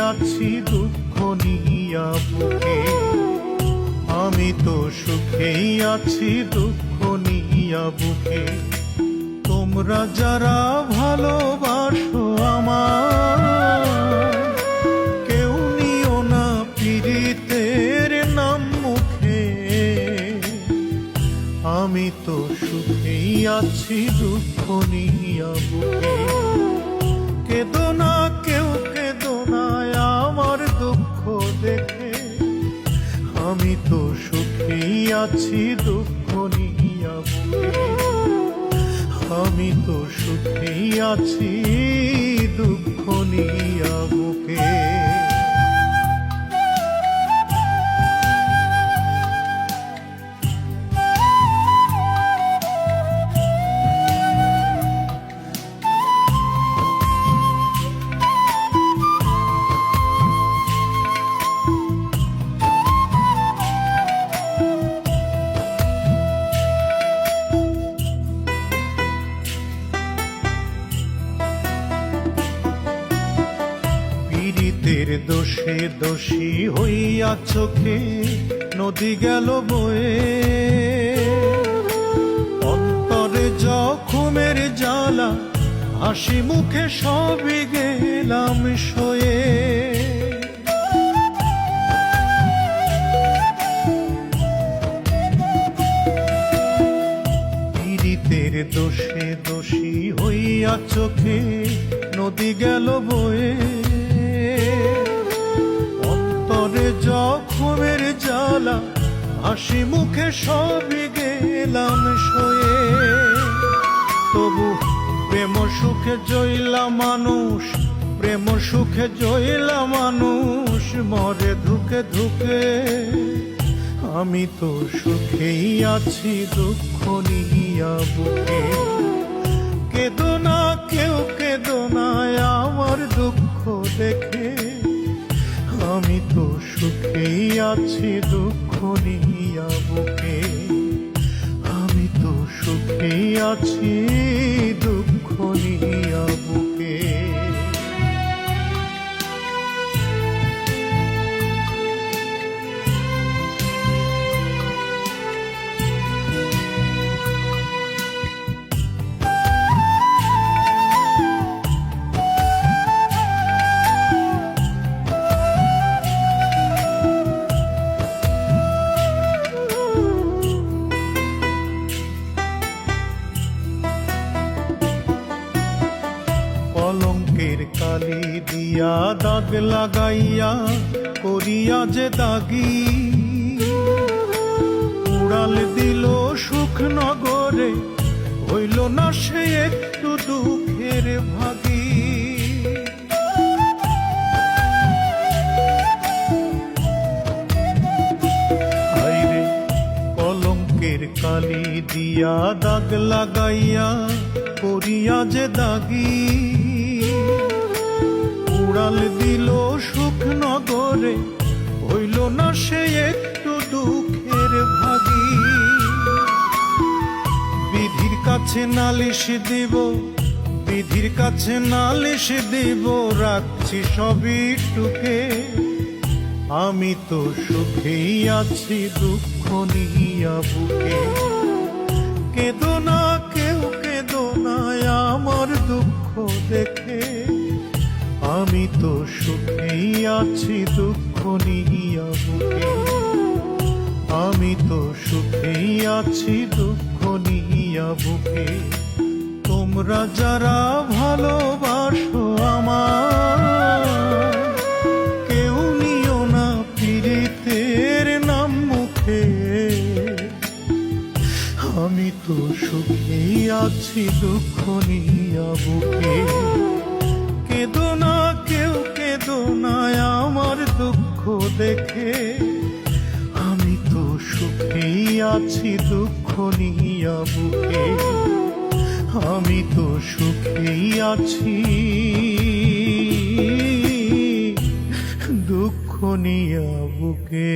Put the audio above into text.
আছি দুঃখ নিয়া বুকে, আমি তো সুখেই আছি দুঃখ নিয়া বুকে। তোমরা যারা ভালোবাসো আমায়, কেউ নিও না পীড়িতের নাম মুখে, আমি তো সুখেই আছি দুঃখ নিয়া বুকে। কেঁদো না কেউ কেঁদো না আমার দুঃখ দেখে, আমি তো সুখেই আছি দুঃখ নিয়া বুকে, আমি তো সুখেই আছি দুঃখ নিয়া বুকে। পীড়িতের দোষে দোষী হইয়া চোখে নদী গেল বয়ে, অন্তরে জখমের জ্বালা হাসি মুখে সবই গেলাম সয়ে। পীড়িতের দোষে দোষী হইয়া চোখে নদী গেল বয়ে, অন্তরে জখমের জ্বালা হাসি মুখে সবই গেলাম সয়ে। তবু প্রেম সুখে জইলা মানুষ, প্রেম সুখে জইলা মানুষ মরে ধুকে ধুকে, আমি তো সুখেই আছি দুঃখ নিয়া বুকে। কেঁদো না কেউ কেঁদো না আমার দুঃখ দেখে, আমি তো সুখেই আছি দুঃখ নিয়া বুকে, আমি তো সুখেই আছি দুঃখ নিয়া বুকে। কলঙ্কের কালি দিয়া দাগ লাগাইয়া করিয়া যে দাগি, উড়াল দিল সুখ নগরে হইল না সে একটু দুঃখের ভাগী। হায়রে কলঙ্কের কালি দিয়া দাগ লাগাইয়া করিয়া যে দাগি, উড়াল দিল সুখ নগরে হইল না সে একটু দুঃখের ভাগী। বিধির কাছে নালিশ দিব, বিধির কাছে নালিশ দিব, রাখছি সবই টুকে, আমি তো সুখেই আছি দুঃখ নিয়া বুকে। কেঁদো না কেউ কেঁদো না আমার দুঃখ দেখে, আমি তো সুখেই আছি দুঃখ নিয়া বুকে, আমি তো সুখেই আছি দুঃখ নিয়া বুকে। তোমরা যারা ভালোবাসো আমায়, কেউ নিও না পীড়িতের নাম মুখে, আমি তো সুখেই আছি দুঃখ নিয়া বুকে। কেঁদো না কেউ কেঁদো না আমার দুঃখ দেখে, আমি তো সুখেই আছি দুঃখ নিয়া বুকে, আমি তো সুখেই আছি দুঃখ নিয়া বুকে।